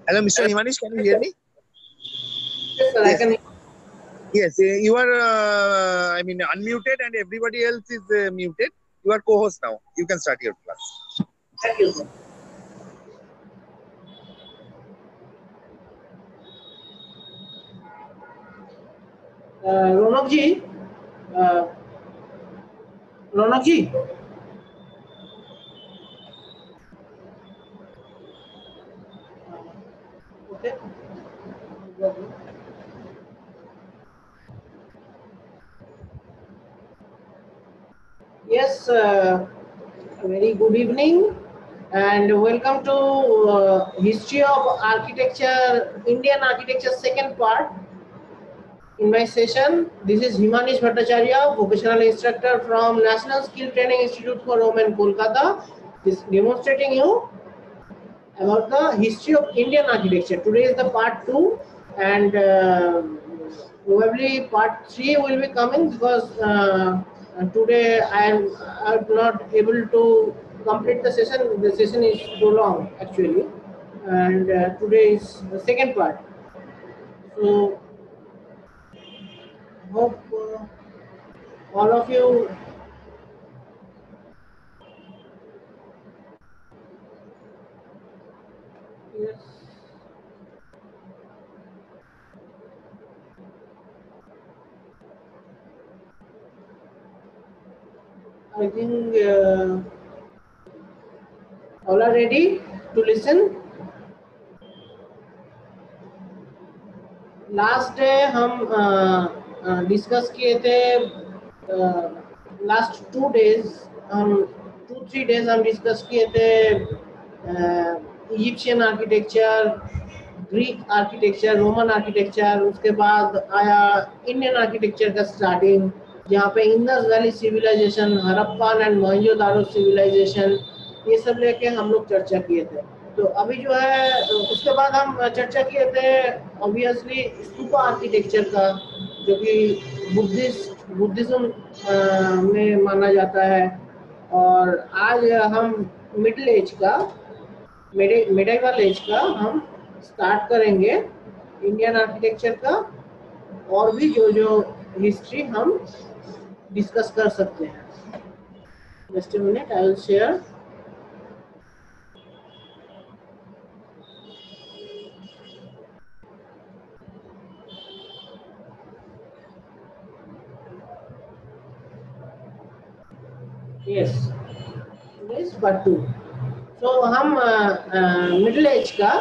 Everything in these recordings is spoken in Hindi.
Hello, Mr. Himanish, can you hear me? Yes, sir, I Yes. can. Yes, you are, unmuted and everybody else is muted. You are co-host now. You can start your class. Thank you, sir. Raunak ji, uh, Raunak ji, okay. Yes, a very good evening and welcome to History of Architecture, Indian Architecture second part. In my session, this is Himanish Bhattacharya, vocational instructor from National Skill Training Institute for Women, Kolkata, is demonstrating you about the history of Indian architecture. Today is the part 2 and probably part 3 will be coming because today I am not able to complete the session. The session is too long actually, and today is the second part. So hope all of you. Yes. I think all are ready to listen. Last day हम डिस्कस किए थे, लास्ट 2 डेज हम 2-3 डेज हम डिस्कस किए थे Egyptian architecture, Greek architecture, Roman architecture, उसके बाद आया इंडियन आर्किटेक्चर का स्टार्टिंग, जहाँ पे Indus valley civilisation, Harappan and Mohenjodaro civilisation, ये सब लेके हम लोग चर्चा किए थे। तो अभी जो है उसके बाद हम चर्चा किए थे ऑब्वियसली स्तूपा आर्किटेक्चर का, जो कि बुद्धिज्म में माना जाता है। और आज हम मिडिल एज का, मिडिवल एज का हम स्टार्ट करेंगे, इंडियन आर्किटेक्चर का और भी जो जो हिस्ट्री हम डिस्कस कर सकते हैं। Just a minute, I will share. Yes, this part 2। तो हम मिडिल एज का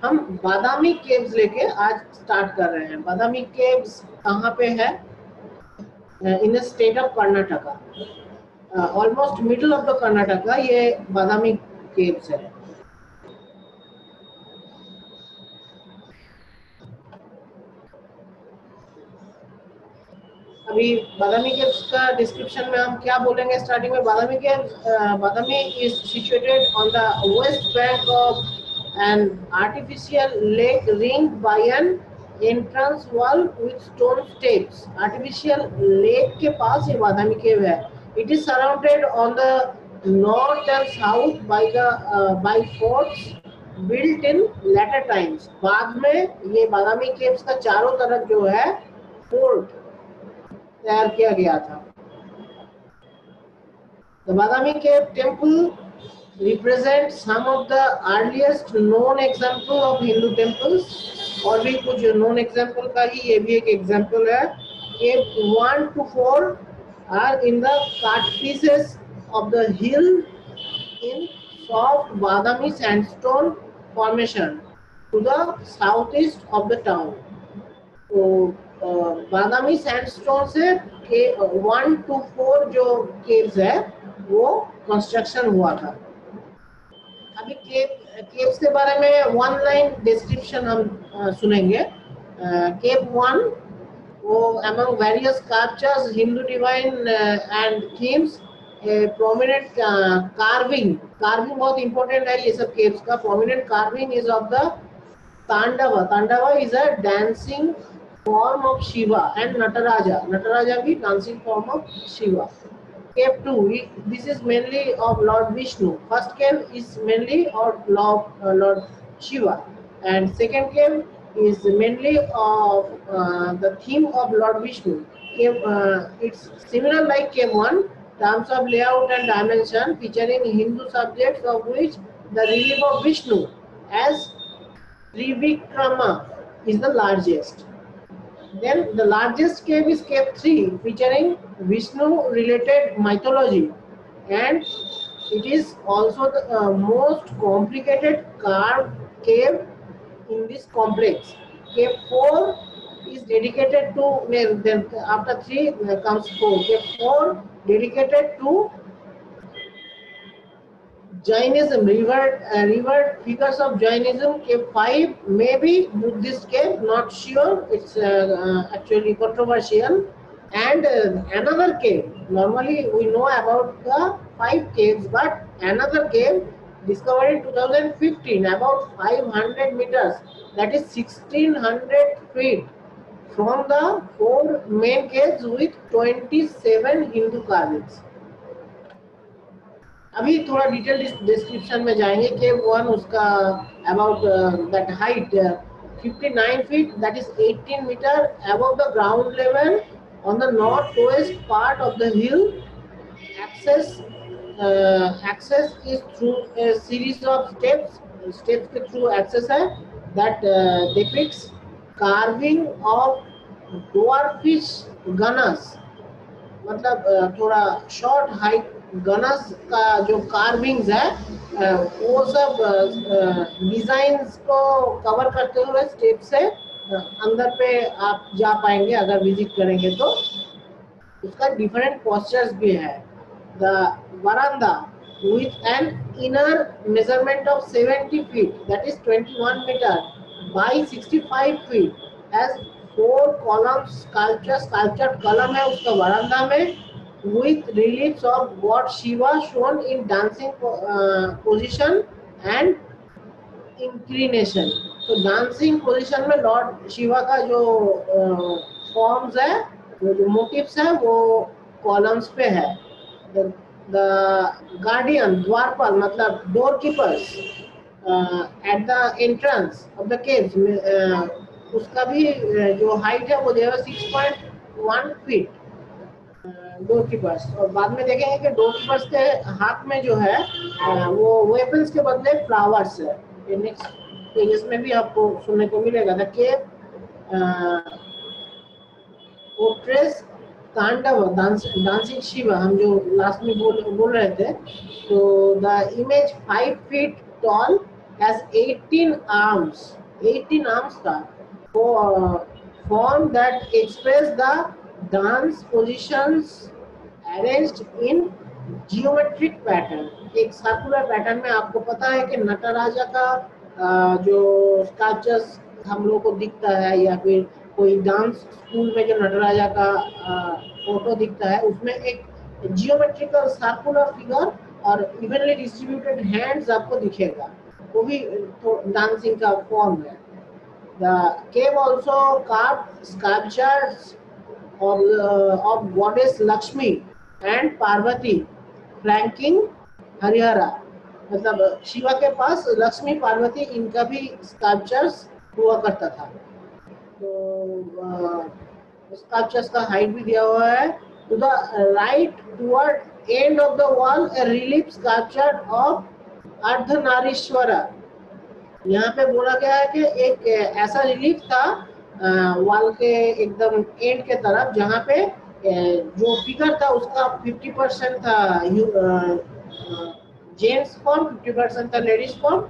हम बादामी केव्स लेके आज स्टार्ट कर रहे हैं। बादामी केव्स कहाँ पे है? In the state of Karnataka, almost middle of the Karnataka ये बादामी केव्स है। अभी बादामी केव्स का डिस्क्रिप्शन में हम क्या बोलेंगे स्टार्टिंग में? Badami caves, Badami is situated on the west bank of an artificial lake ringed by an entrance wall with stone steps. Artificial lake के पास ये बादामी केव है। It is surrounded on the north and south by forts built in later times. बाद में ये बादामी केव्स का चारों तरफ जो है फोर्ट तैयार किया गया था। The Badami Cave Temple represents some of the earliest known example of Hindu temples। और भी कुछ known example का ही ये भी एक example है। Cave 1 to 4 are in the cut pieces of the hill in soft Badami sandstone formation to the southeast of the town। तो बादामी सैंडस्टोन से 1 to 4 जो केव्स है वो कंस्ट्रक्शन हुआ था। अभी केव्स के बारे में वन लाइन डिस्क्रिप्शन हम सुनेंगे। केव 1, वो among various sculptures, Hindu divine and themes, prominent carving बहुत important है ये सब केव्स का। prominent carving is of the Tandava। Tandava is a dancing form of Shiva and Nataraja। Nataraja भी dancing form of Shiva। Cave 2, this is mainly of Lord Vishnu। First cave is mainly of Lord Shiva। and second cave is mainly of the theme of Lord Vishnu. Cave, it's similar like cave 1, terms of layout and dimension, featuring Hindu subjects of which the relief of Vishnu as Trivikrama is the largest. Then the largest cave is cave 3, featuring Vishnu related mythology, and it is also the most complicated carved cave in this complex. Cave 4 is dedicated to, then after 3 comes 4. Cave 4 dedicated to Jainism, revered figures of Jainism. Cave 5 maybe Buddhist cave, not sure, it's actually controversial. And another cave, normally we know about the 5 caves, but another cave discovered in 2015, about 500 meters, that is 1600 feet from the 4 main caves with 27 Hindu carvings. अभी थोड़ा डिटेल डिस्क्रिप्शन में जाएंगे कि वन उसका about that height 59 feet, that is 18 meter above the ground level on the northwest part of the hill. Access is through a series of steps के through access है that depicts carving of dwarfish ganas, मतलब थोड़ा शॉर्ट हाइट गणस का जो कार्विंग्स है वो सब डिजाइन्स को कवर करते हुए स्टेप से अंदर पे आप जा पाएंगे अगर विजिट करेंगे तो। उसका डिफरेंट पोस्चर्स भी है। The veranda with an inner measurement of 70 feet, that is 21 meter by 65 feet, has 4 columns, sculptured column है उसका वरांदा में, with reliefs of God Shiva shown in dancing position and inclination. तो डांसिंग पोजीशन में लॉर्ड शिवा का जो फॉर्म्स है, वो जो मोटिव्स है वो कॉलम्स पे है। The guardian, द्वारपाल मतलब door keepers at the entrance of the caves, उसका भी जो हाइट है वो देगा 6.1 feet डोर कीपर्स। और बाद में देखेंगे कि डोर कीपर्स के हाथ में जो है वो वेपन्स के बदले फ्लावर्स है। ये नेक्स्ट पेजेस में भी आपको सुनने को मिलेगा। द केव पोर्ट्रेस तांडव डांसिंग शिवा, हम जो लास्ट में बोल रहे थे, तो the image 5 feet tall has 18 arms का form that express the dance positions arranged in geometric pattern। एक सर्कुलर पैटर्न में आपको पता है कि नटराजा का जो स्कल्पचर्स हम लोग को दिखता है या फिर कोई डांस स्कूल में जो नटराजा का फोटो दिखता है उसमें एक जियोमेट्रिकल सर्कुलर फिगर और इवनली डिस्ट्रीब्यूटेड हैंड्स आपको दिखेगा, वो भी तो डांसिंग का फॉर्म है। The cave also carved sculptures of goddess Lakshmi and Parvati flanking Harihara, मतलब शिवा के पास लक्ष्मी पार्वती इनका भी स्कल्पचर्स हुआ करता था। तो स्कल्पचर्स का हाइट भी दिया हुआ है। To the right toward end of the wall a relief sculpture of Ardhanarishvara. यहाँ पे बोला गया है कि एक ऐसा रिलीफ था वॉल के एकदम एंड के तरफ जहाँ पे जो फिगर था उसका 50% था जेंट्स फॉर्म, 50% था लेडीज फॉर्म।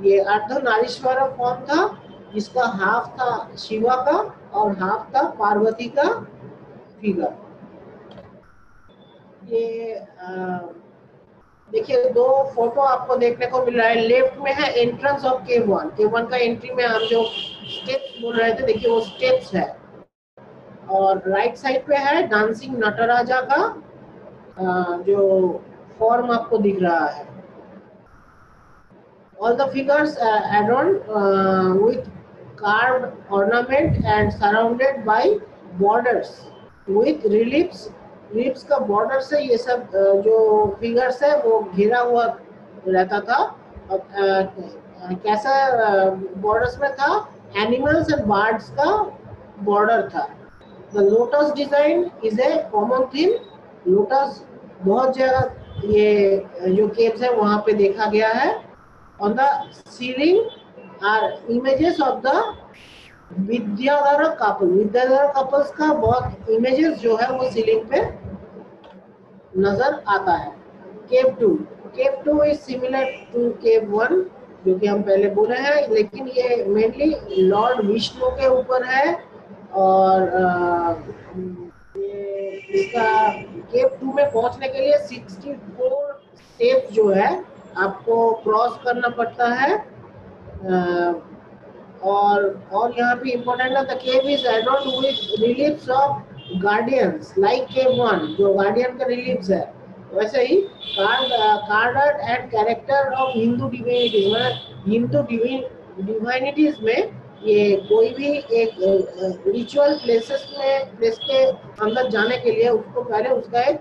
ये अर्धनारीश्वर फॉर्म था जिसका हाफ था शिवा का और हाफ था पार्वती का फिगर। ये देखिए 2 फोटो आपको देखने को मिल रहा है। लेफ्ट में है एंट्रेंस ऑफ केव 1। केव 1 का एंट्री में हम जो स्टेप्स बोल रहे थे, देखिए वो स्टेप्स है। और राइट साइड पे है डांसिंग नटराजा का जो फॉर्म आपको दिख रहा है। All the figures are adorned with carved ornament and surrounded by borders with reliefs। reliefs का border से ये सब जो figures है वो घिरा हुआ रहता था। कैसा बॉर्डर्स में था, एनिमल्स एंड बर्ड्स का बॉर्डर था। The lotus design is a common theme. Lotus बहुत जगह ये जो केव्स है वहां पे देखा गया है। On the ceiling are images of the Vidyadhar couple. Vidyadhar couples का बहुत इमेजेस जो है वो सीलिंग पे नजर आता है। केव 2, केव 2 इज सिमिलर टू केव 1 जो कि हम पहले बोले हैं, लेकिन ये मेनली लॉर्ड विष्णु के ऊपर है। और ये इसका केव 2 में पहुंचने के लिए 64 स्टेप्स जो है आपको क्रॉस करना पड़ता है। और यहाँ पे इम्पोर्टेंट है, the cave is adorned with reliefs of guardians like cave 1 जो गार्डियन का रिलीफ्स है, वैसे ही card and character of Hindu divinities. मतलब हिंदू डिवाइनिटीज में ये कोई भी एक रिचुअल प्लेस के अंदर जाने के लिए उसको पहले उसका एक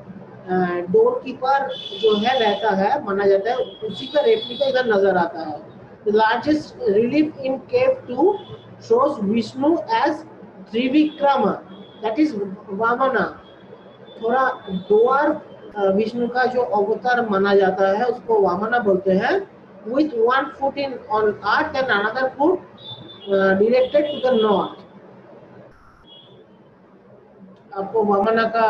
डोर कीपर जो है रहता है, माना जाता है, उसी का रेप्लिका इधर नजर आता है। The largest relief in cave 2 shows Vishnu as Trivikrama, that is Vamana। थोड़ा द्वार विष्णु का जो अवतार माना जाता है उसको वामना बोलते हैं। With one foot in on earth and another foot directed to the north। आपको वामना का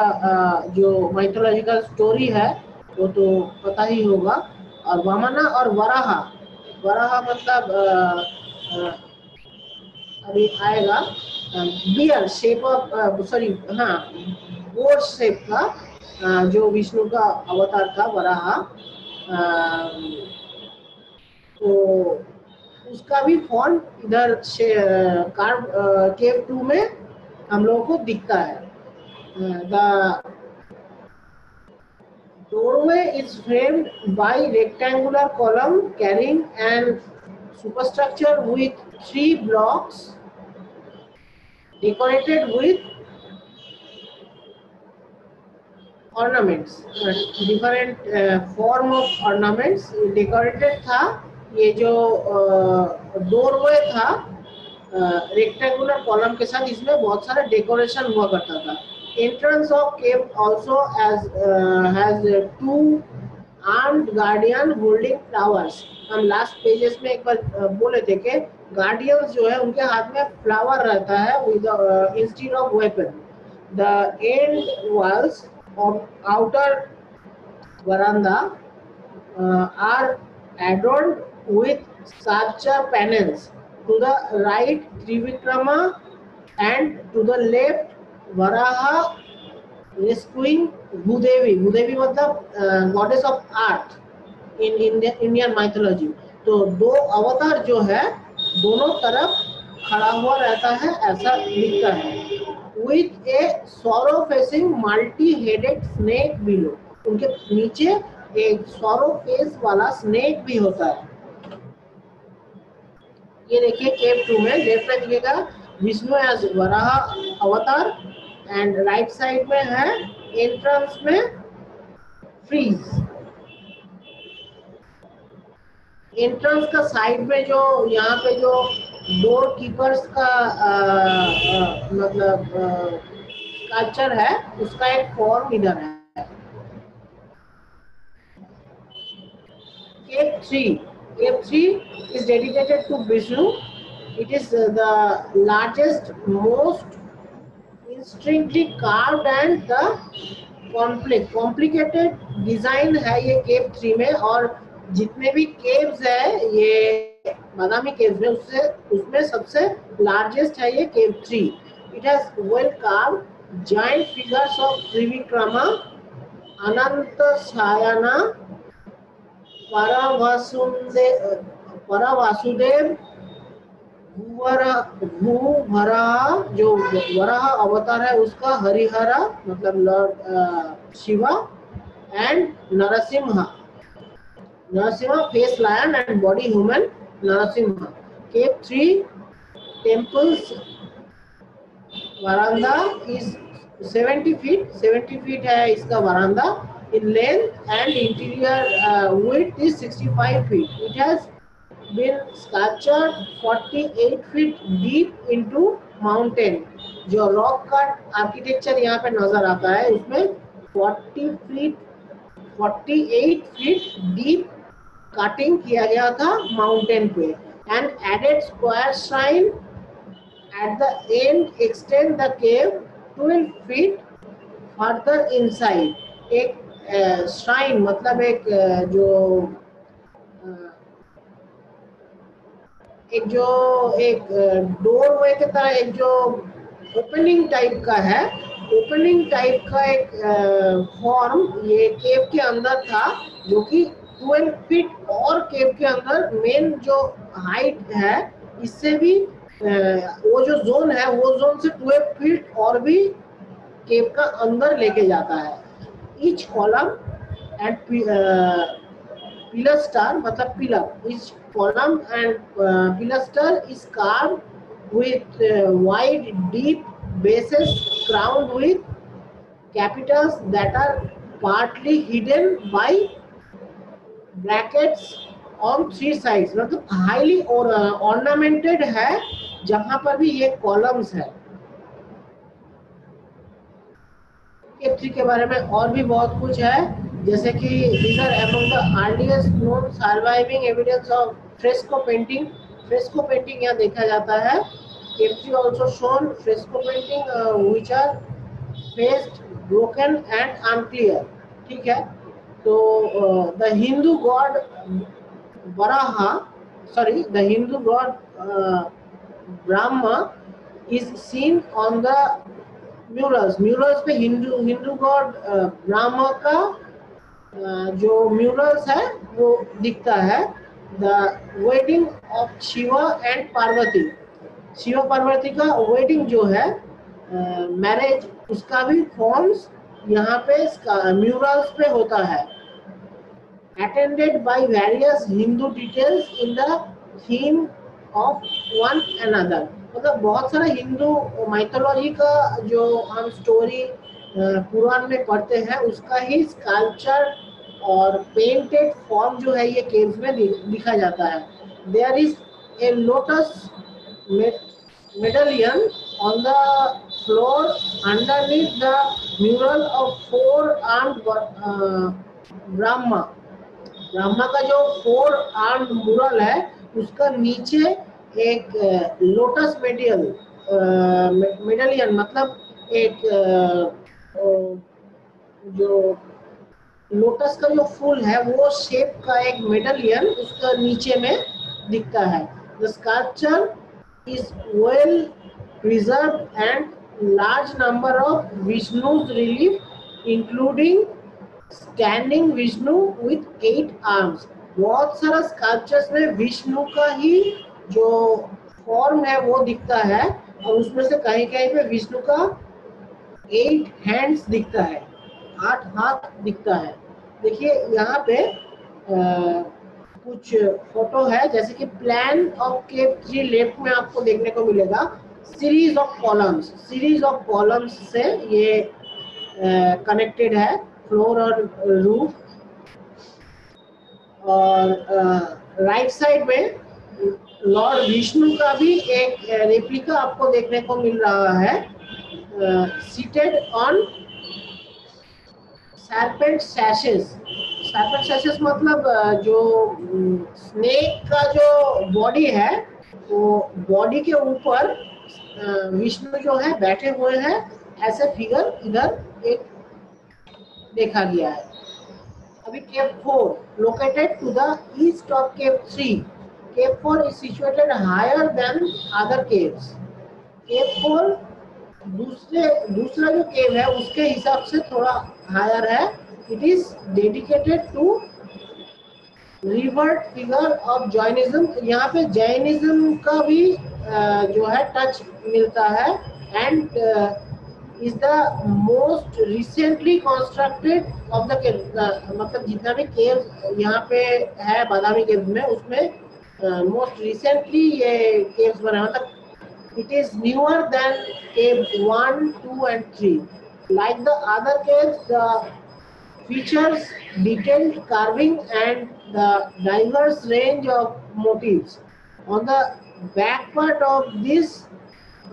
जो माइथोलॉजिकल स्टोरी है वो तो पता ही होगा। और वामना और वराहा, वराहा मतलब अभी आएगा, बियर शेप ऑफ सॉरी हाँ बोर शेप का जो विष्णु का अवतार था वराहा, तो उसका भी फॉर्म इधर केव 2 में हम लोगों को दिखता है। The doorway is framed by rectangular column carrying an superstructure with 3 blocks decorated with ornaments, different form of ornaments decorated था। ये जो doorway था रेक्टेंगुलर कॉलम के साथ, इसमें बहुत सारा डेकोरेशन हुआ करता था। Entrance of cave also has 2 armed guardian holding flowers। हम लास्ट पेजेस में एक बार बोले थे कि गार्डियंस जो है उनके हाथ में फ्लावर रहता है with instead of weapon। The end walls of outer veranda are adorned with sculpture panels। To the right Trivikrama and to the left Varaha rescuing Bhudevi. Bhudevi मतलब goddess of earth in Indian mythology. तो 2 अवतार जो है दोनों तरफ खड़ा हुआ रहता है, ऐसा लिखता है। With a sorrow facing multi-headed snake below। उनके नीचे एक sorrow face वाला स्नेक भी होता है। ये देखिए केव 2 में लेफ्ट में दिखेगा विष्णु एज वराहा अवतार एंड राइट साइड में है एंट्रेंस में फ्रीज। एंट्रेंस का साइड में जो यहाँ पे जो डोर कीपर्स का मतलब स्कल्पचर है उसका एक फॉर्म इधर है। Cave 3 is dedicated to Vishnu. It is the largest, most intricately carved and the complicated design है ये केव 3 में। और जितने भी केव्स है ये बादामी केव्स में उसमें सबसे लार्जेस्ट है ये केव 3। It has well carved giant figures of Trivikrama, Ananta Sayana, Paravasudev, भूभरा जो वराह अवतार है उसका, हरिहरा मतलब lord Shiva and Narasimha face lion and body human Narasimha. Cave 3 temples veranda is 70 feet है इसका veranda in length and interior width is 65 feet. It has been sculptured 48 feet deep into mountain. जो रॉक कट आर्किटेक्चर यहाँ पे नजर आता है उसमें 48 फीट डीप कटिंग किया गया था माउंटेन पे, and added square shrine at the end extend the cave 12 feet further inside. एक श्राइन मतलब एक डोरवे की तरह एक जो ओपनिंग टाइप का है, ओपनिंग टाइप का एक फॉर्म ये केव के अंदर था, जो कि 12 फीट और केव के अंदर मेन जो हाइट है इससे भी वो जो जोन है वो जोन से 12 फीट और भी केव का अंदर लेके जाता है। ईच कॉलम एंड pilaster मतलब pillar, each column and pilaster is carved with wide deep bases crowned with capitals that are partly hidden by brackets on 3 sides। मतलब highly ornamented है जहां पर भी ये columns है। केव 3 के बारे में और भी बहुत कुछ है, जैसे कि these are among the earliest known surviving evidence of fresco painting। fresco painting यहाँ देखा जाता है। केव 3 also shown fresco painting which are faced, broken and unclear। ठीक है, तो the Hindu god the Hindu god Brahma is seen on the murals पे हिंदू गॉड ब्रह्मा का जो म्यूरल्स है वो दिखता है। The wedding of Shiva and Parvati, Shiv Parvati का वेडिंग जो है मैरिज, उसका भी फॉर्म्स यहाँ पे म्यूरल्स पे होता है। Attended by various Hindu details in the theme of one another. मतलब बहुत सारा हिंदू माइथोलॉजी का जो हम स्टोरी पुराण में पढ़ते हैं उसका ही स्कल्पचर और पेंटेड फॉर्म जो है ये केव्स में दिखा जाता है। There is a lotus medallion on the floor underneath the mural of 4 armed Brahma. Brahma का जो 4 आर्म्ड म्यूरल है उसका नीचे एक लोटस मेडलियन मतलब एक जो लोटस का जो फूल है वो शेप का एक मेडलियन उसका नीचे में दिखता है। The sculpture is well preserved and large number of विष्णु's relief including standing Vishnu with 8 arms. बहुत सारा स्कल्पचर्स में विष्णु का ही जो फॉर्म है वो दिखता है और उसमें से कहीं कहीं पे विष्णु का 8 हैंड्स दिखता है, 8 हाथ दिखता है। देखिए यहाँ पे कुछ फोटो है, जैसे कि प्लान ऑफ केव 3 लेफ्ट में आपको देखने को मिलेगा। सीरीज ऑफ कॉलम्स से ये कनेक्टेड है, फ्लोर और रूफ। और राइट साइड में लॉर्ड विष्णु का भी एक रेप्लिका आपको देखने को मिल रहा है, सीटेड ऑन सर्पेंट सैशेस। सर्पेंट सैशेस मतलब जो स्नेक का जो बॉडी है वो बॉडी के ऊपर विष्णु जो है बैठे हुए हैं, ऐसे फिगर इधर एक देखा गया है। अभी cave 4 located to the east of cave 3। Cave 4 is situated higher than other caves। Cave 4 दूसरा जो केव है उसके हिसाब से थोड़ा हायर है। It is dedicated to revered figure of Jainism. यहाँ पे जैनिज्म का भी जो है टच मिलता है, and is the most recently constructed of the cave. मतलब जितना भी केव यहाँ पे है बादामी केव में उसमें मोस्ट रिसेंटली ये केव्स बना, मतलब it is newer than cave 1, 2 and 3. Like the other caves, the features detailed carving and the diverse range of motifs. On the back part of this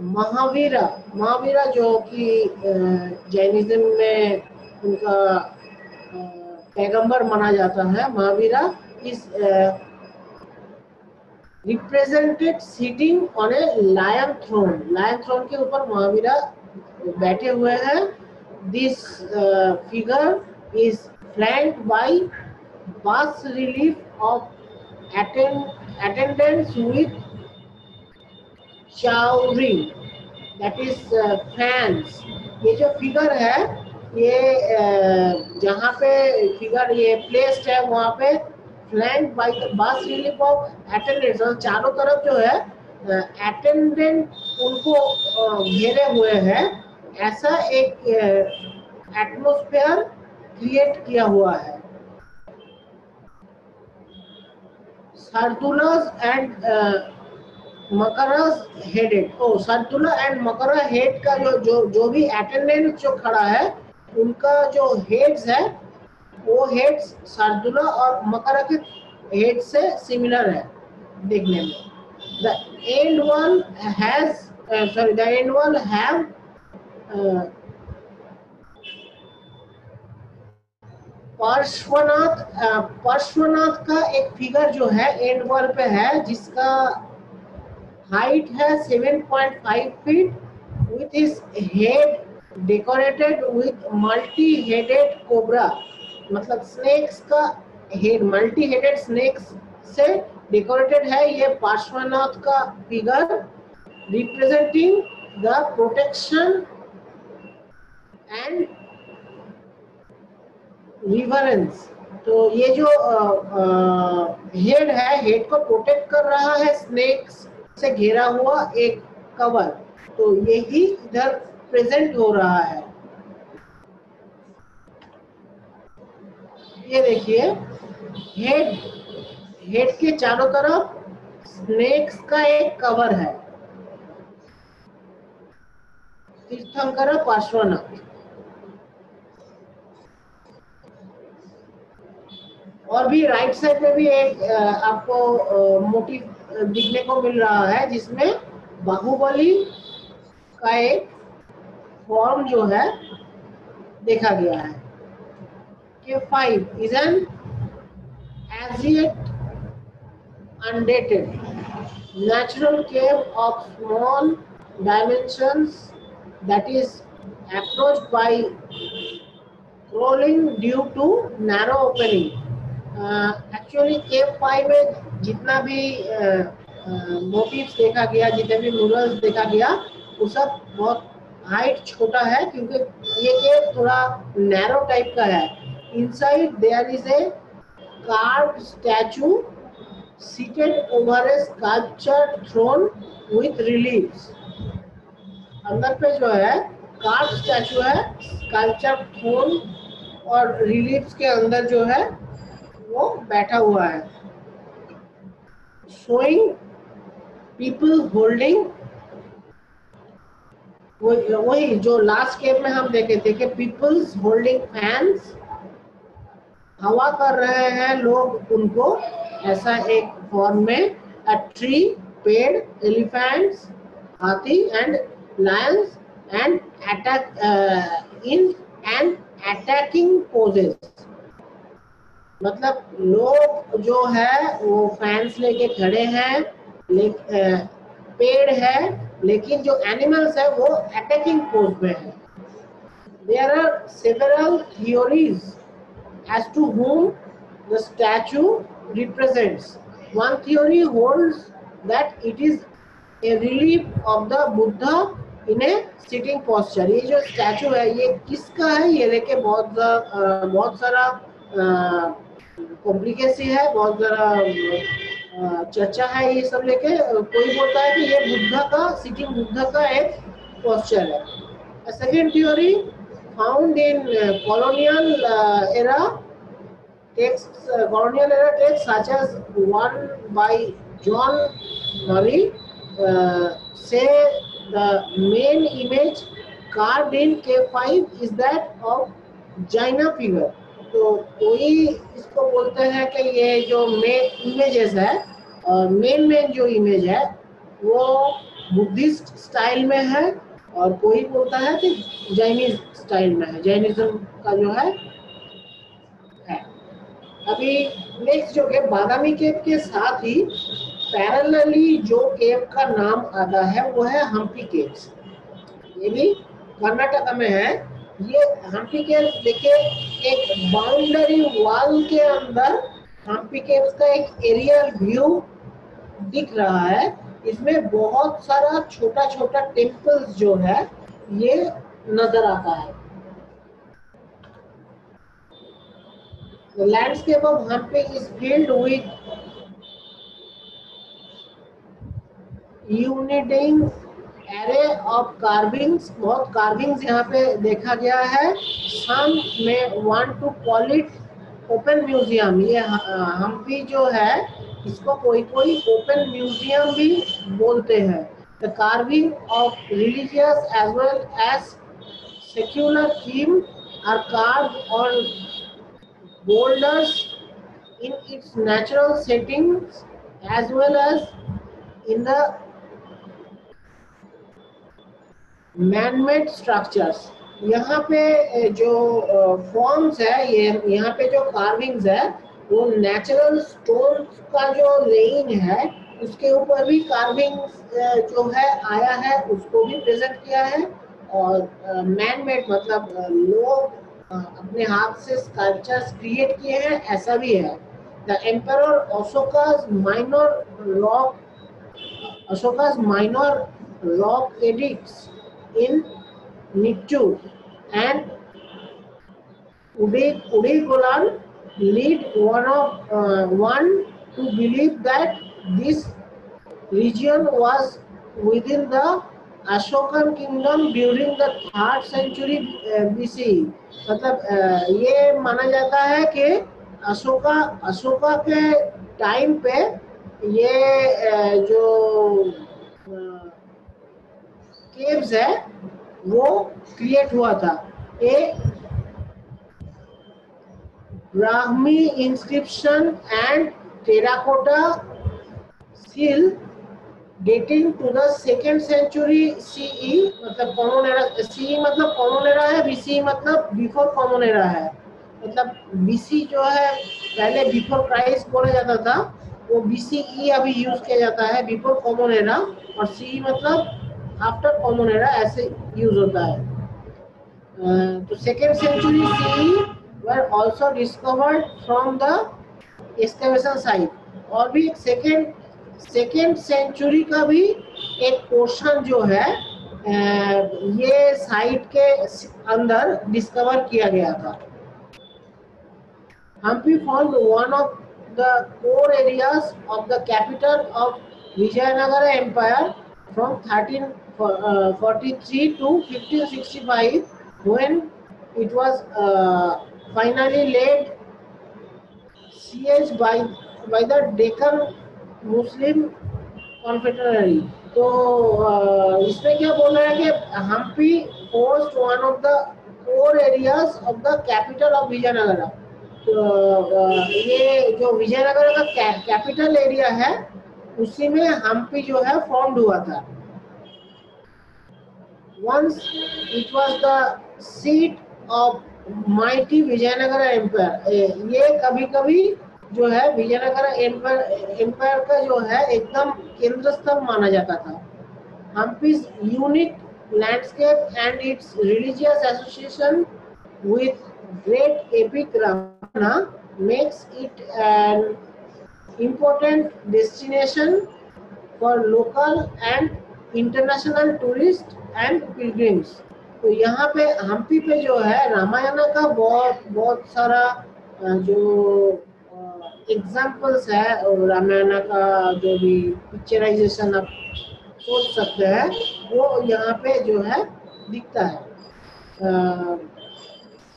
Mahavira, Mahavira जो कि जैनिज्म में उनका पैगंबर माना जाता है, Mahavira is represented sitting on a lion throne. Lion throne के ऊपर महावीरा बैठे हुए हैं. This figure is flanked by bas relief of attendants with chowri, that is fans. ये जो फिगर है, ये जहाँ पे फिगर ये प्लेस्ड है वहाँ पे flank by the bas relief of attendants, और चारों तरफ जो है अटेंडेंट उनको घेरे हुए हैं. ऐसा एक एटमॉस्फेयर क्रिएट किया हुआ है. Sardulas and Makaras headed. Oh, Sardula and Makara head का जो भी अटेंडेंट जो खड़ा है, उनका जो हेड्स है वो हेड्स सार्दुला और मकरा के हेड से सिमिलर है देखने में. The end one has the end one have Parshvanath. Parshvanath का एक फिगर जो है एंड वॉल पे है, जिसका हाइट है 7.5 feet, with his head decorated with multi headed cobra. मतलब स्नेक्स का हेड मल्टी हेडेड स्नेक्स से डेकोरेटेड है. ये पार्श्वनाथ का figure representing the protection and reverence. तो ये जो हेड है, हेड को प्रोटेक्ट कर रहा है स्नेक्स से घेरा हुआ एक कवर. तो यही इधर प्रेजेंट हो रहा है. ये देखिए, हेड के चारों तरफ स्नेक्स का एक कवर है. तीर्थंकर पार्श्वनाथ. और भी राइट साइड में भी एक आपको मोटिव दिखने को मिल रहा है, जिसमें बाहुबली का एक फॉर्म जो है देखा गया है. K5 is an as yet undated natural cave of small dimensions that is approached by crawling due to narrow opening. Actually K5 में जितना भी मोटिव्स देखा गया, जितने भी म्यूरल्स देखा गया, वो सब बहुत हाइट छोटा है, क्योंकि ये केव थोड़ा नैरो टाइप का है. Inside there is a carved statue seated over a sculptured throne with reliefs. अंदर पे जो है कार्व्ड स्टैचू है, स्कल्पचर्ड थ्रोन और रिलीफ्स के अंदर जो है वो बैठा हुआ है. शोइंग पीपल होल्डिंग, वही जो लास्ट केव में हम देखे थे कि पीपल्स होल्डिंग फैंस, हवा कर रहे हैं लोग उनको. ऐसा एक फॉर्म में अ ट्री, पेड़, एलिफेंट्स, हाथी and lions and attack in and attacking poses. मतलब लोग जो है वो फैंस लेके खड़े हैं, पेड़ है, लेकिन जो एनिमल्स है वो अटैकिंग पोज में है. There are several theories as to whom the statue represents. One theory holds that it is a relief of the Buddha in a sitting posture. ये जो स्टैचू है ये किसका है, ये लेके बहुत सारा कॉम्प्लिकेसी है, बहुत सारा चर्चा है ये सब लेके. कोई बोलता है कि ये बुद्धा का, सिटिंग बुद्धा का एक पोस्चर है. Second theory found in colonial era texts such as one by John Murray say the main image carved in K5 is that of Jaina figure. तो कोई इसको बोलते हैं कि ये जो मेन इमेजेस है मेन जो इमेज है वो बुद्धिस्ट स्टाइल में है, और कोई बोलता है कि जैनिज स्टाइल में है, जैनिज्म का जो है। अभी नेक्स्ट जो है बादामी केव के साथ ही पैरेलली जो केव का नाम आता है वो है हम्पी केव्स। ये भी कर्नाटक में है। ये हम्पी केव्स देखिए, एक बाउंड्री वॉल के अंदर हम्पी केव्स का एक एरियल व्यू दिख रहा है। इसमें बहुत सारा छोटा छोटा टेम्पल्स जो है ये नजर आता है। The landscape of Hampi is filled with uniding array of carvings। बहुत carvings यहाँ पे देखा गया है। Some may want to call it open museum। ये हम्पी जो है इसको कोई कोई open museum भी बोलते हैं। The carving of religious as well as secular theme are carved on boulders in its natural settings as well as in the man-made structures। यहाँ पे जो फॉर्म्स है, ये यहाँ पे जो कार्विंग्स है वो नेचुरल स्टोन का जो लेइंग है उसके ऊपर भी कार्विंग्स जो है आया है, उसको भी प्रेजेंट किया है। और मैन मेड मतलब लोग अपने हाथ से स्कल्पचर्स क्रिएट किए हैं, ऐसा भी है। The emperor Ashoka's minor rock edicts in Nittu and Udigolan lead one to believe that this region was within the Ashokan kingdom during the 3rd century BC। मतलब ये माना जाता है कि अशोका के टाइम पे ये जो केव्स है वो क्रिएट हुआ था। A Brahmi inscription and terracotta seal dating to the 2nd century CE। मतलब कॉमन एरा, CE मतलब कॉमन एरा है, BC मतलब बिफोर कॉमन एरा है। मतलब BC जो है पहले बिफोर क्राइस्ट बोला जाता था, वो BCE अभी यूज किया जाता है बिफोर कॉमन एरा, और CE मतलब आफ्टर कॉमन एरा ऐसे यूज होता है। तो 2nd century CE were also discovered from the excavation site। और भी सेकेंड सेंचुरी का भी एक पोर्शन जो है ये साइट के अंदर डिस्कवर किया गया था। Hampi formed one of the core areas of the capital of Vijayanagara Empire from 1343 to 1565, when it was finally laid siege by the Deccan Muslim confederacy. तो इसमें क्या बोल रहा है कि Hampi host one of the core areas of the capital of Vijayanagar. तो ये जो विजयनगर का कैपिटल एरिया है उसी में हम्पी जो है फॉर्म्ड हुआ था। Once it was the seat of mighty Vijayanagar empire. ये कभी कभी जो है विजयनगर एम्पायर का जो है एकदम केंद्र स्थल माना जाता था। Hampi's unique landscape and its religious association with great epic Ramayana makes it an important destination for local and international tourists and pilgrims। तो यहाँ पे हम्पी पे जो है रामायण का बहुत सारा जो एग्जाम्पल्स है, और रामायण का जो भी पिक्चराइजेशन आप सोच सकते हैं वो यहाँ पे जो है दिखता है।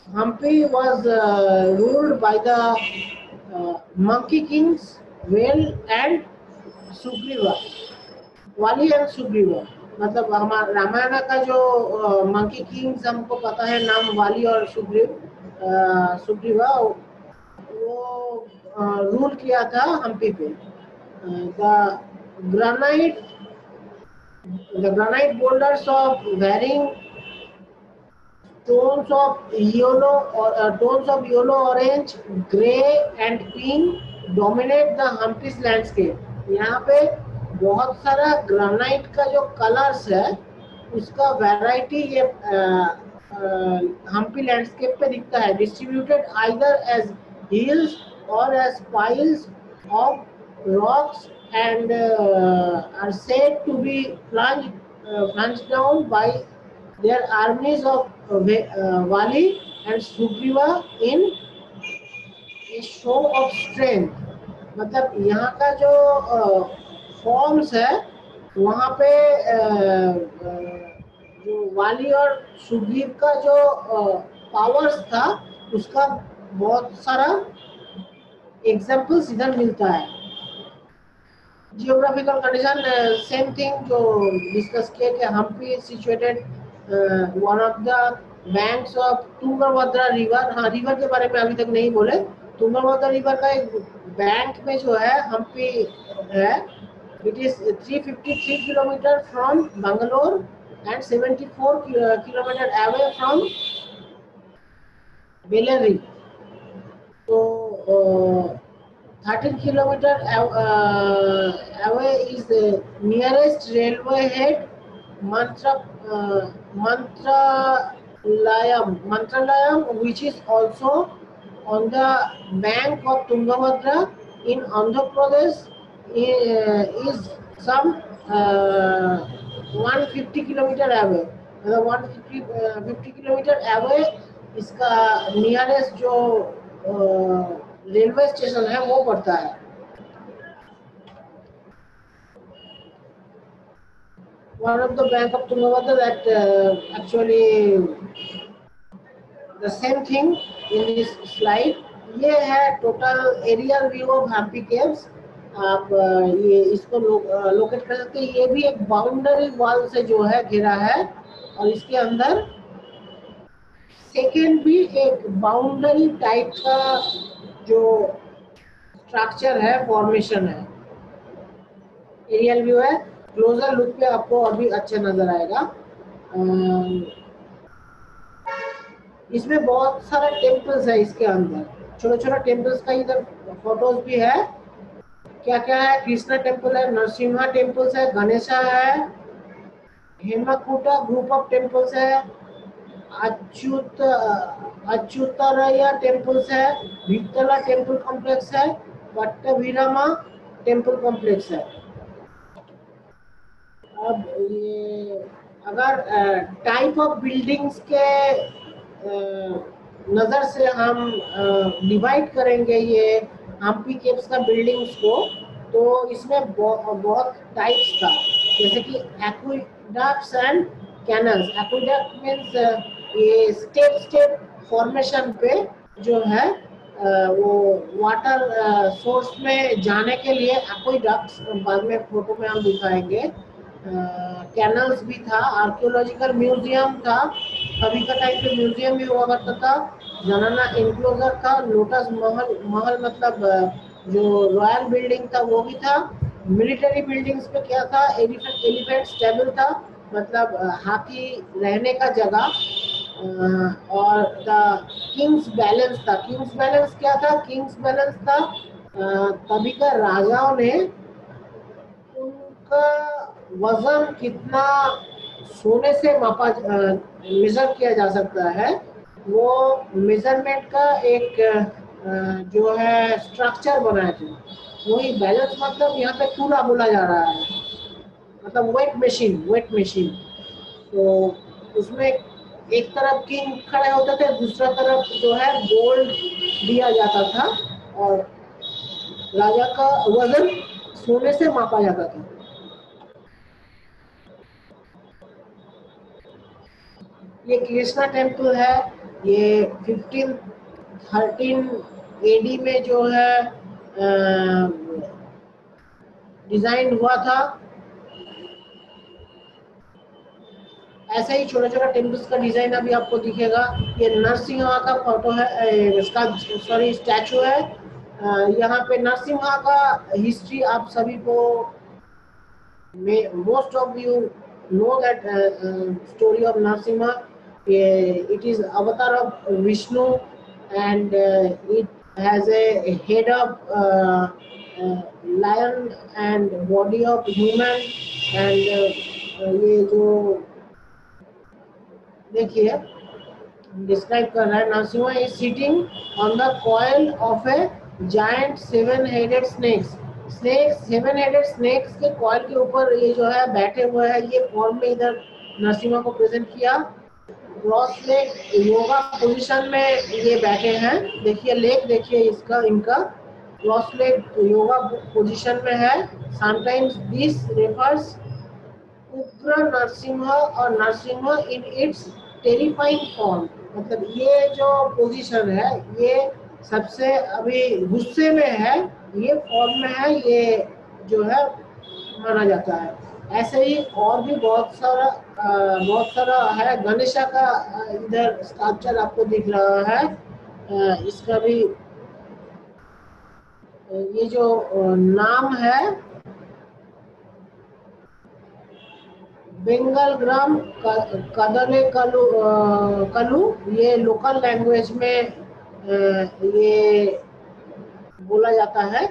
Hampi was ruled by the monkey kings Vali and Sugriva, Vali and Sugriva. मतलब हमारा रामायण का जो मंकी किंग्स हमको पता है नाम वाली और सुग्रीवा, वो रूल किया था हम्पी पे। the granite the granite boulders of varying tones of yellow, orange, gray and pink dominate the Hampi's landscape. यहाँ पे बहुत सारा ग्रेनाइट का जो कलर्स है उसका वैरायटी ये हम्पी लैंडस्केप पे दिखता है. डिस्ट्रीब्यूटेड आइदर एज हिल्स और as piles of rocks and are said to be plunged down by their armies of Vali and Sugriva in a show of strength. मतलब यहाँ का जो फॉर्म्स है वहाँ पे जो वाली और सुग्रीव का जो पावर्स था उसका बहुत सारा एग्जाम्पल्स इधर मिलता है. जियोग्राफिकल कंडीशन सेम थिंग जो डिस्कस किए कि Hampi is situated one of the banks of Tungabhadra river. हाँ, रिवर के बारे में अभी तक नहीं बोले. तुंगभद्रा रिवर का एक बैंक में जो है हम्पी है. It is 353 kilometre from Bangalore and 74 kilometre away from Bellary. तो 13 kilometer away is the nearest railway head, Mantralayam, which is also on the bank of Tungabhadra in Andhra Pradesh, is some 150 kilometer away. 150 kilometer away इसका नियरेस्ट जो रेलवे स्टेशन है वो पड़ता है. One of the bank of Tungabhadra that actually the same thing in this slide. ये है total aerial view of Hampi caves. आप ये इसको लोकेट कर सकते हैं. ये भी एक बाउंड्री वॉल से जो है घिरा है और इसके अंदर सेकेंड भी एक बाउंड्री टाइप का जो स्ट्रक्चर है, फॉर्मेशन है. एरियल व्यू है. क्लोजर लुक पे आपको अभी अच्छा नजर आएगा. इसमें बहुत सारे टेम्पल्स है. इसके अंदर छोटा छोटा टेम्पल्स का इधर फोटोज भी है. क्या क्या है? कृष्णा टेम्पल है, नरसिम्हा टेम्पल्स है, गणेशा है, हेमाकुटा ग्रुप ऑफ टेम्पल्स है, अच्युतरैया टेम्पल्स है, विठला टेम्पल कॉम्प्लेक्स है, पट्टवीरामा टेम्पल कॉम्प्लेक्स है. अब ये अगर टाइप ऑफ बिल्डिंग्स के नज़र से हम डिवाइड करेंगे ये हम्पी केव्स का बिल्डिंग्स को, तो इसमें बहुत टाइप्स था. जैसे कि एक्विडक्ट्स एंड कैनल्स. एक्विडक्ट मीन्स ये स्टेप फॉर्मेशन पे जो है वो वाटर सोर्स में जाने के लिए एक्विडक्ट्स, बाद में फोटो में हम दिखाएंगे. कैनल्स भी था. आर्कियोलॉजिकल म्यूजियम था. कभी का टाइम पे म्यूजियम भी हुआ करता था. जनाना इंक्लोजर था. लोटस महल मतलब जो रॉयल बिल्डिंग था वो भी था. मिलिट्री बिल्डिंग्स पे क्या था? एलिफेंट स्टेबल था, मतलब हाथी रहने का जगह. और द किंग्स बैलेंस था. किंग्स बैलेंस क्या था? किंग्स बैलेंस था तभी का राजाओं ने उनका वजन कितना सोने से मापा मेजर किया जा सकता है, वो मेजरमेंट का एक जो है स्ट्रक्चर बनाए थे. वही बैलेंस मतलब यहाँ पे पूरा बोला जा रहा है, मतलब वेट मशीन. तो उसमें एक तरफ किंग खड़े होते थे, दूसरा तरफ जो है गोल्ड दिया जाता था और राजा का वजन सोने से मापा जाता था. ये कृष्णा टेम्पल है. ये 1513 एडी में जो है डिजाइन हुआ था. ऐसे ही छोटा छोटा टेम्पल्स का डिजाइन अभी आपको दिखेगा. ये नरसिंहा का फोटो है, इसका स्टैचू है. यहाँ पे नरसिम्हा का हिस्ट्री आप सभी को, most of you know that story of Narasimha. It is avatar of Vishnu, and it has a head of lion and body of human. And ये जो देखिए डिस्क्राइब कर रहा है, Narasimha is sitting on the coil of a giant seven headed snakes. Seven headed snakes के कॉइल के ऊपर ये जो है बैठे हुए हैं, ये फॉर्म में इधर नरसिम्हा को प्रेजेंट किया। क्रॉस लेग योगा पोजीशन में ये बैठे हैं। देखिए लेग, देखिए इसका, इनका क्रॉस लेग योगा पोजीशन में है। समटाइम्स दिस रेफर्स उग्र नरसिम्हा और Narasimha in its terrifying form. मतलब ये जो पोजीशन है ये सबसे अभी गुस्से में है, ये फॉर्म में है, ये जो है माना जाता है। ऐसे ही और भी बहुत सारा है। गणेशा का इधर स्ट्रक्चर आपको दिख रहा है। इसका भी ये जो नाम है बेंगल ग्राम कदले कलू, ये लोकल लैंग्वेज में ये बोला जाता है।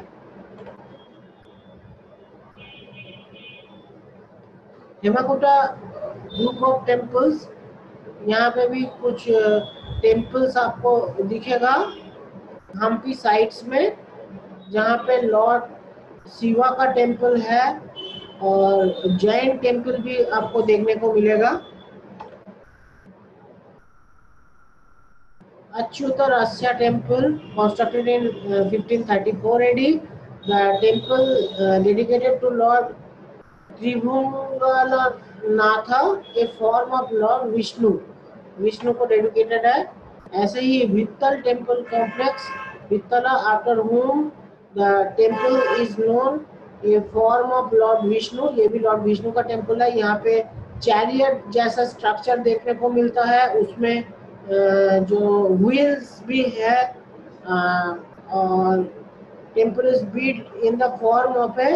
हेमाकुटा ग्रुप ऑफ टेम्पल्स, यहाँ पे भी कुछ टेम्पल्स आपको दिखेगा हम्पी साइट्स में, जहाँ पे लॉर्ड शिवा का टेम्पल है और जैन टेम्पल भी आपको देखने को मिलेगा। Achyutaraya temple constructed in 1534 AD, the temple dedicated to Lord Tribhuvananatha, a form of lord Vishnu, Vishnu को डेडिकेटेड है। ऐसे ही Vitthala temple complex, Vitthala after whom the temple is known, ये फॉर्म ऑफ लॉर्ड विष्णु, ये भी लॉर्ड विष्णु का टेम्पल है। यहाँ पे चैरियट जैसा स्ट्रक्चर देखने को मिलता है, उसमें जो व्हील्स भी है, और temple is built in the form of A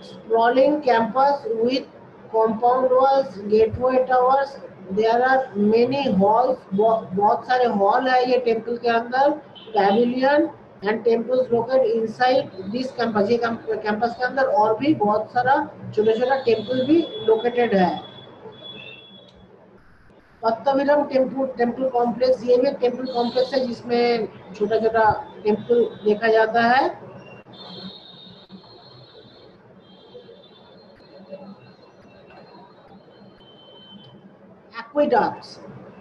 sprawling campus with compound walls, gateway towers. There are many halls, बहुत सारे हॉल है ये टेम्पल के अंदर, pavilion and temples located inside this campus. ये कैंपस के अंदर और भी बहुत सारा छोटा छोटा टेम्पल भी लोकेटेड है। पत्तविलम टेम्पल कॉम्प्लेक्स, ये भी एक टेम्पल कॉम्प्लेक्स है जिसमें छोटा छोटा टेम्पल देखा जाता है। एक्विडक्ट्स,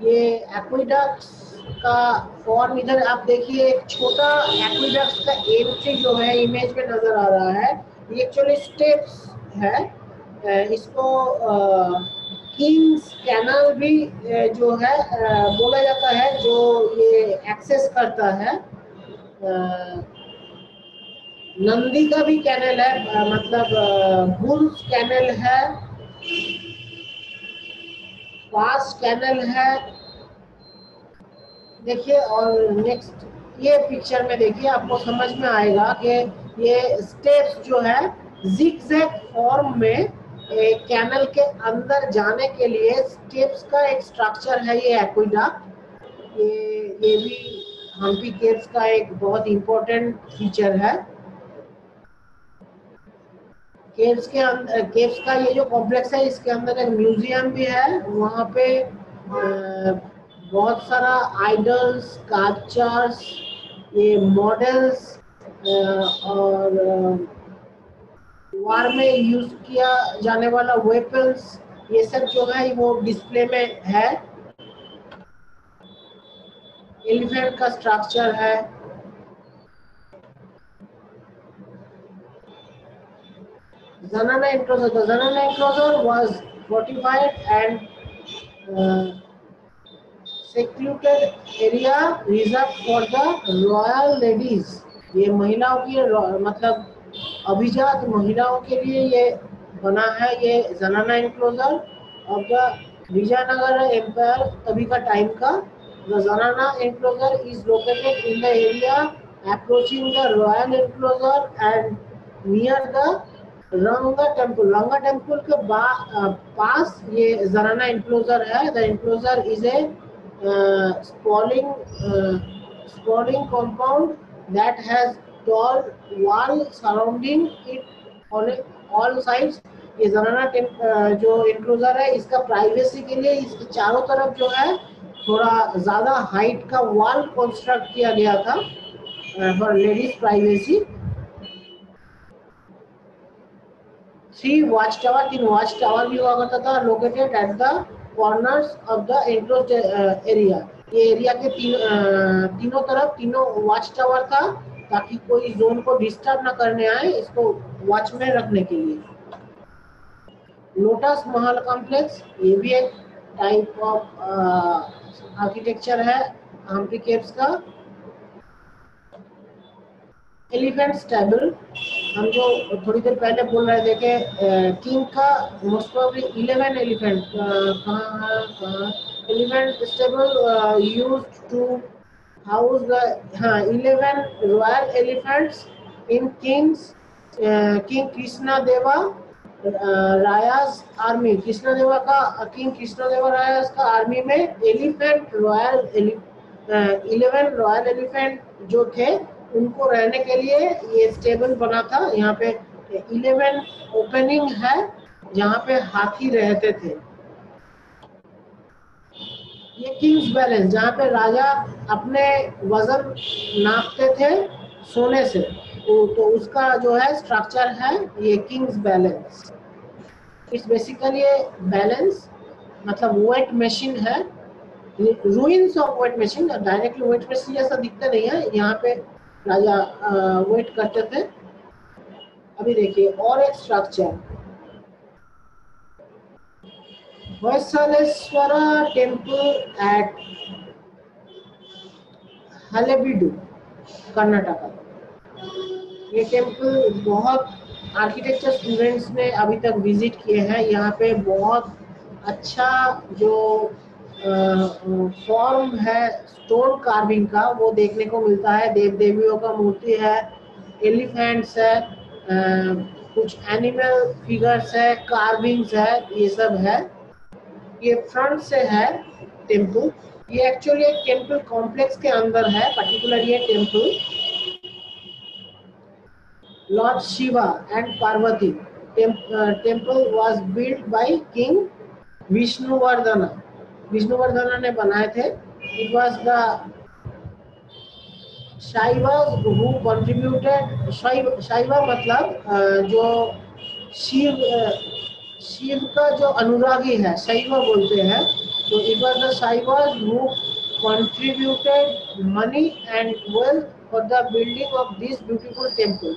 ये एक्विडक्ट्स का फॉर्म इधर आप देखिए, एक छोटा एक्विडक्ट्स का एंट्री जो है इमेज में नजर आ रहा है, ये एक्चुअली स्टेप्स है। इसको किंग्स कैनल भी जो है बोला जाता है, जो ये एक्सेस करता है। नंदी का भी कैनल है, मतलब बुल्स कैनल है, पास कैनल है। देखिए, और नेक्स्ट ये पिक्चर में देखिए, आपको समझ में आएगा कि ये स्टेप्स जो है जिगजैग फॉर्म में कैनल के अंदर जाने के लिए स्टेप्स का एक स्ट्रक्चर है ये एक्विडक्ट। ये भी हम्पी केव्स का एक बहुत इंपॉर्टेंट फीचर है। केव्स के अंदर, केव्स का ये जो कॉम्प्लेक्स है, इसके अंदर एक म्यूजियम भी है। वहाँ पे बहुत सारा आइडल्स, स्कल्पचर्स, ये मॉडल्स और वार में यूज किया जाने वाला वेपन्स, ये सब जो है वो डिस्प्ले में है। एलिफेंट का स्ट्रक्चर है। Zanana enclosure. The Zanana enclosure was fortified and secluded area reserved for the royal ladies. ये महिलाओं की, मतलब अभिजात महिलाओं के लिए ये बना है ये Zanana enclosure of the Vijayanagar empire तभी का टाइम का। The Zanana enclosure is located in the area approaching the royal enclosure and near the रंगा टेम्पल। रंगा टेम्पल के पास ये जराना enclosure है। The enclosure is a sprawling compound that has tall wall surrounding it on all sides। ये जराना जो enclosure है, इसका प्राइवेसी के लिए इसके चारों तरफ जो है थोड़ा ज्यादा हाइट का वॉल कंस्ट्रक्ट किया गया था for ladies privacy. 3 watch tower, 3 watch tower भी हुआ करता था located at the corners of the enclosed area. ये एरिया के तीनों तरफ तीनों वॉच टावर था ताकि कोई जोन को डिस्टर्ब ना करने आए, इसको वॉच में रखने के लिए। लोटस महल कॉम्प्लेक्स, ये भी एक टाइप ऑफ आर्किटेक्चर है हम्पी केव्स का। एलिफेंट स्टेबल, हम जो थोड़ी देर पहले बोल रहे थे कि किंग का most probably 11 elephant elephant stable used to house the 11 royal elephants in king Krishna Deva Raya's army. Krishna देवा का किंग कृष्णा देवा रायास का आर्मी में एलिफेंट रॉयल 11 रॉयल एलिफेंट जो थे उनको रहने के लिए ये स्टेबल बना था। यहाँ पे 11 ओपनिंग है जहाँ पे हाथी रहते थे। ये किंग्स बैलेंस, जहाँ पे राजा अपने वजन नापते थे सोने से, तो उसका जो है स्ट्रक्चर है ये Kings balance. It's basically balance मतलब वेट मशीन है, ruins of weight machine. Directly weight machine जैसा दिखता नहीं है, यहाँ पे राजा वेट करते थे। अभी देखिए और एक structure, होयसलेश्वरा temple at Halebidu Karnataka. ये टेम्पल बहुत आर्किटेक्चर स्टूडेंट्स ने अभी तक विजिट किए हैं। यहाँ पे बहुत अच्छा जो फॉर्म है स्टोन कार्विंग का वो देखने को मिलता है। देव देवियों का मूर्ति है, एलिफेंट्स है, कुछ एनिमल फिगर्स है, कार्विंग्स है, ये सब है। ये फ्रंट से है टेम्पल। ये एक्चुअली एक टेम्पल कॉम्प्लेक्स के अंदर है पर्टिकुलर ये temple. Lord Shiva and Parvati temple was built by king Vishnuvardhana. Vishnuvardhana ने बनाए थे। It was the Shaivas who contributed. Shaiva मतलब जो शिव का जो अनुरागी है, शैव बोलते हैं। तो it was the Shaivas who contributed money and wealth for the building of this beautiful temple.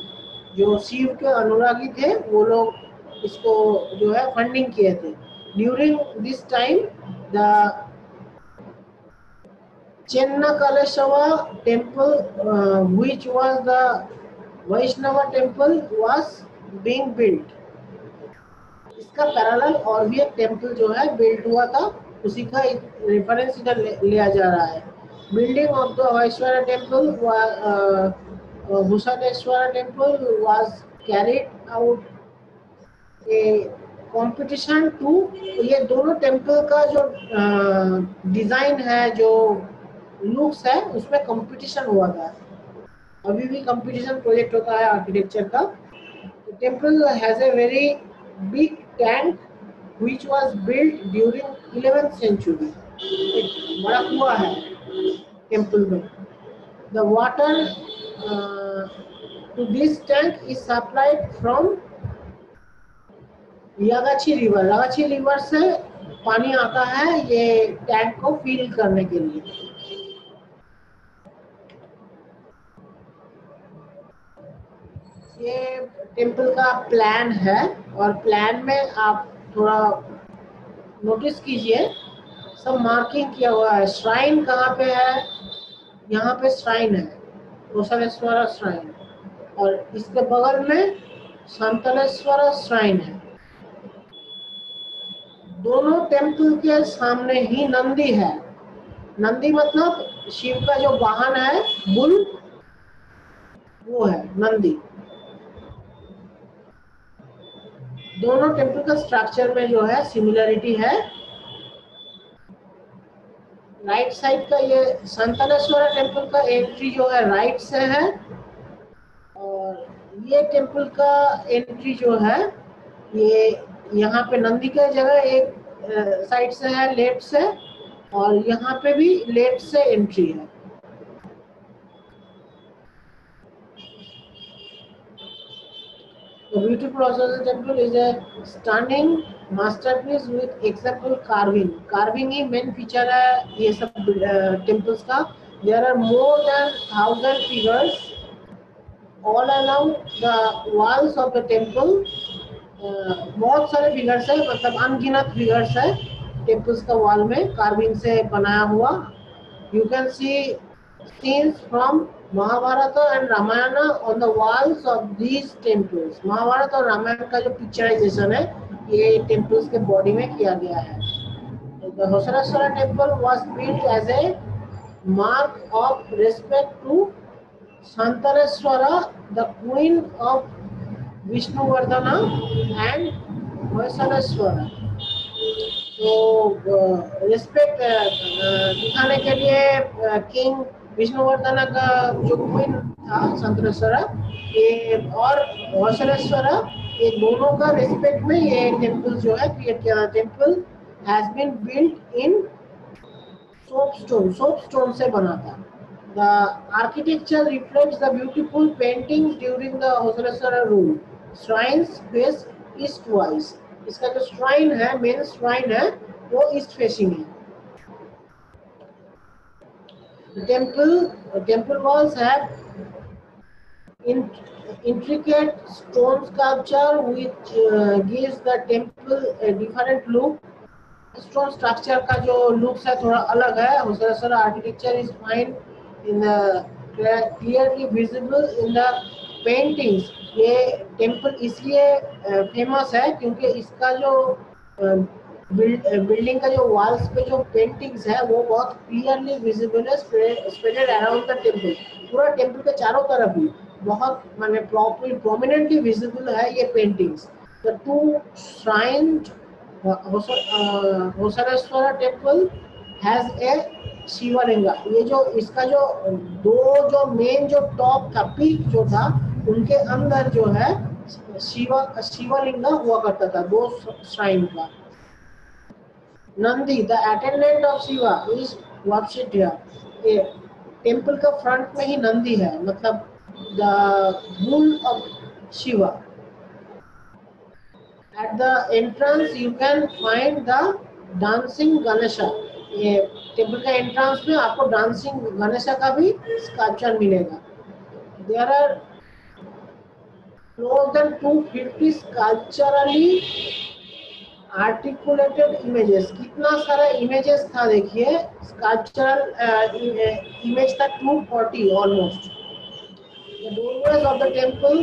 जो शिव के अनुरागी थे वो लोग इसको जो है फंडिंग किए थे। During this time the Chennakaleeshwara temple, which was the Vaishnava temple, was being built. इसका पैरेलल और भी एक टेम्पल जो है बिल्ड हुआ था, उसी का रेफरेंस इधर लिया जा रहा है। Building of the Vaishwara temple, Bhushaneshwara temple was carried out a competition too. ये दोनों टेम्पल का जो डिजाइन है, जो लुक्स है, उसमें कंपटीशन हुआ था। अभी भी कंपटीशन प्रोजेक्ट होता है आर्किटेक्चर का। Temple has a very big tank which was built during 11th century. एक बड़ा कुआं है टेम्पल में। The water to this tank is supplied from Yagachi river. Yagachi river से पानी आता है ये टैंक को फिल करने के लिए। ये टेम्पल का प्लान है और प्लान में आप थोड़ा नोटिस कीजिए, सब मार्किंग किया हुआ है। श्राइन कहाँ पे है? यहाँ पे श्राइन है, रोसलेश्वरा श्राइन, और इसके बगल में संतलेश्वरा श्राइन है। दोनों टेम्पल के सामने ही नंदी है। नंदी मतलब शिव का जो वाहन है, बुल, वो है नंदी। दोनों टेम्पल का स्ट्रक्चर में जो है सिमिलरिटी है। राइट साइड का ये संतनेश्वर टेम्पल का एंट्री जो है राइट से है, और ये टेम्पल का एंट्री जो है ये यहाँ पे नंदी का जगह एक साइड से है लेफ्ट से, और यहाँ पे भी लेफ्ट से एंट्री है। The beautiful Osaka temple is a stunning masterpiece with exceptional carving. Carving he main feature है ये सब temples का। There are more than 1,000 figures all along the walls of the temple. बहुत सारे फिगर्स है, मतलब अनगिनत फिगर्स है टेम्पल्स का वॉल में कार्विंग से बनाया हुआ। You can see scenes from Mahabharata and Ramayana on the walls of these temples. Mahabharat और रामायण का जो पिक्चराइजेशन है ये टेम्पल्स के बॉडी में किया गया है। The Hosaraswara temple was built as a mark of respect to Santanaswara, the queen of Vishnuvardhana and Hoysaraswara. तो रिस्पेक्ट दिखाने के लिए किंग विष्णुवर्धन का जो क्वीन था संतरेश्वरा ये और होसरेश्वरा, ये दोनों का रिस्पेक्ट में ये टेम्पल जो है क्रिएट किया। Temple has been built in soapstone से बना था। The architecture reflects the beautiful paintings during the Hosareswara rule. Shrines face east-wise. इसका जो shrine है, main shrine है, वो east facing है। Temple walls have intricate stone sculpture which gives the temple a different look. Stone structure का जो लुक्स है थोड़ा अलग है। Hoysaleshwara architecture is fine in the clearly visible in the paintings. ये टेम्पल इसलिए फेमस है क्योंकि इसका जो बिल्डिंग का जो वॉल्स पे जो पेंटिंग्स है वो बहुत क्लियरली विजिबल है स्प्रेडेड अराउंड द टेम्पल। पूरा टेम्पल के चारों तरफ ही बहुत माने प्रॉपर्ली प्रोमिनेंटली विजिबल है ये paintings. The two shrines Hoysaleshwara temple has a shivalinga. ये जो इसका जो दो जो मेन जो टॉप का पीक जो था उनके अंदर जो है शिवलिंगा हुआ करता था दो श्राइन का। Nandi the attendant of Shiva is worshipped here. Temple का फ्रंट में ही नंदी है, मतलब the bull of Shiva. At the entrance you can find the dancing Ganesha. ये टेम्पल का एंट्रेंस में आपको डांसिंग गणेशा का भी स्कल्पचर मिलेगा। There are more than 250 sculpturally articulated images. कितना सारा इमेजेस था देखिए, स्कल्पचरल इमेज था 240 almost. The doorways of the temple,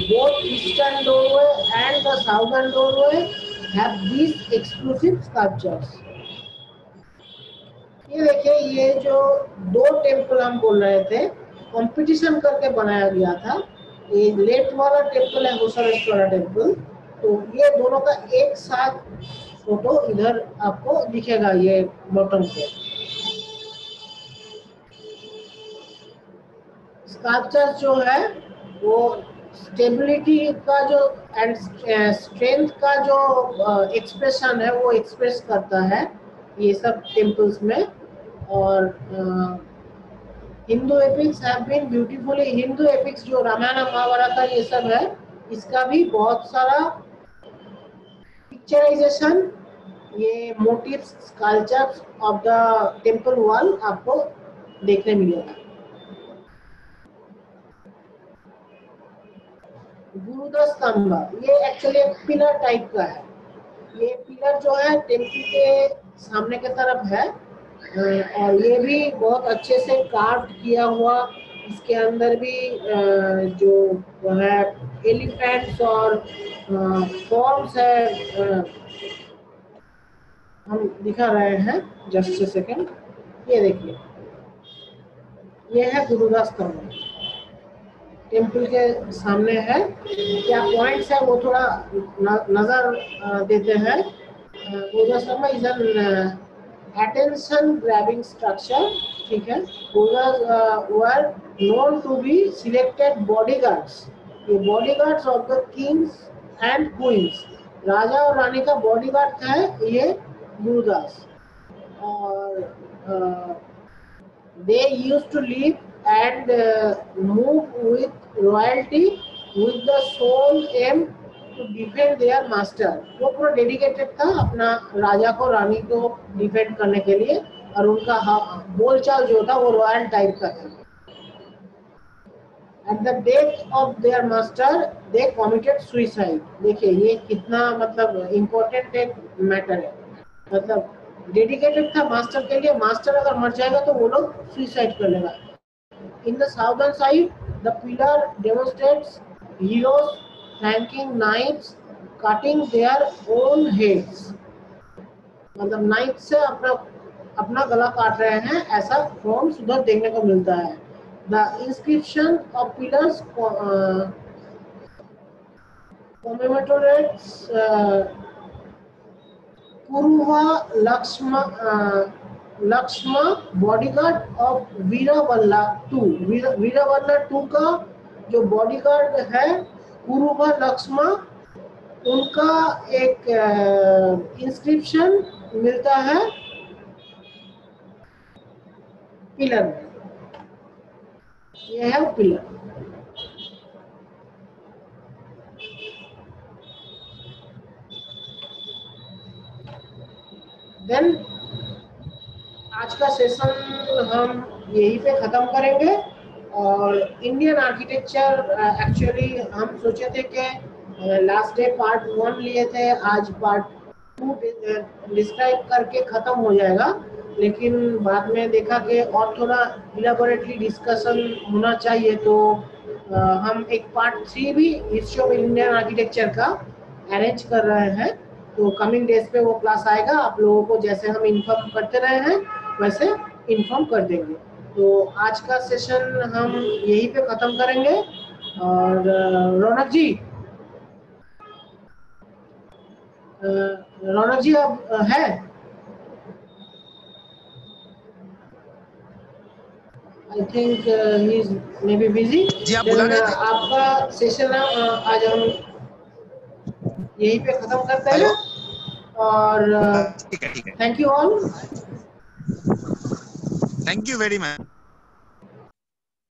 both eastern doorway and the southern doorway, have these exclusive sculptures. ये देखिए, ये जो दो टेम्पल हम बोल रहे थे कंपटीशन करके बनाया गया था। ये लेफ्ट वाला टेम्पल है होसरेश्वरा टेम्पल, तो ये दोनों का एक साथ फोटो इधर आपको दिखेगा ये बॉटम पे। स्कल्पचर जो है वो स्टेबिलिटी का जो एंड स्ट्रेंथ का जो एक्सप्रेशन है वो एक्सप्रेस करता है ये सब टेम्पल्स में। और Hindu epics have been beautifully, Hindu epics जो रामायण महाभारत ये सब है इसका भी बहुत सारा पिक्चराइजेशन, ये motifs sculptures of the temple wall आपको देखने मिलेगा। गुरुद्वार स्तंभ, ये एक्चुअली एक पिलर टाइप का है। ये पिलर जो है टेम्पल के सामने की तरफ है, और ये भी बहुत अच्छे से कार्व किया हुआ। इसके अंदर भी जो है एलिफेंट्स और फॉर्म्स है, हम दिखा रहे हैं जस्ट ए सेकेंड। ये देखिए, ये है गुरुद्वार स्तंभ। टेम्पल के सामने है। क्या पॉइंट्स है वो थोड़ा नजर देते हैं। Pooja Sharma is an attention grabbing structure, ठीक है। Pooja's were known to be selected bodyguards, ये bodyguards of the kings and queens, राजा और रानी का बॉडीगार्ड था ये गुरुदास। और they used to live and move with royalty with the sole aim to defend their master। वो पूरा डेडिकेटेड था अपना राजा को रानी को डिफेंड करने के लिए, और उनका बोलचाल जो था वो रॉयल टाइप का था। At the death of their master they committed suicide। देखिए ये कितना मतलब इम्पोर्टेंट एक मैटर है, मतलब डेडिकेटेड था मास्टर के लिए, मास्टर अगर मर जाएगा तो वो लोग सुसाइड कर लेगा। In the southern side, the pillar demonstrates heroes flanking knights, cutting their own heads। मतलब नाइट से अपना गला काट रहे हैं, ऐसा फॉर्म्स उधर देखने को मिलता है। The inscription of pillars commemorates Kuruva Lakshma bodyguard of वीरवल्ला टू। वीरवल्ला टू का जो बॉडीगार्ड है कुरुवा लक्ष्मा, उनका एक इंस्क्रिप्शन मिलता है पिलर में। यह है पिलर। देन आज का सेशन हम यहीं पे ख़त्म करेंगे। और इंडियन आर्किटेक्चर एक्चुअली हम सोचे थे कि लास्ट डे पार्ट 1 लिए थे, आज पार्ट 2 डिस्क्राइब करके ख़त्म हो जाएगा, लेकिन बाद में देखा कि और थोड़ा इलेबोरेटली डिस्कशन होना चाहिए, तो हम एक पार्ट 3 भी हिस्ट्री ऑफ इंडियन आर्किटेक्चर का अरेंज कर रहे हैं। तो कमिंग डेज पे वो क्लास आएगा, आप लोगों को जैसे हम इन्फॉर्म करते रहे हैं वैसे इन्फॉर्म कर देंगे। तो आज का सेशन हम यहीं पे ख़त्म करेंगे। और रौनक जी अब है? I think he is maybe busy बिजी। जी आप बुला रहे थे? आपका सेशन आज हम यहीं पे ख़त्म करते हैं। और ठीक है thank you all. Thank you very much.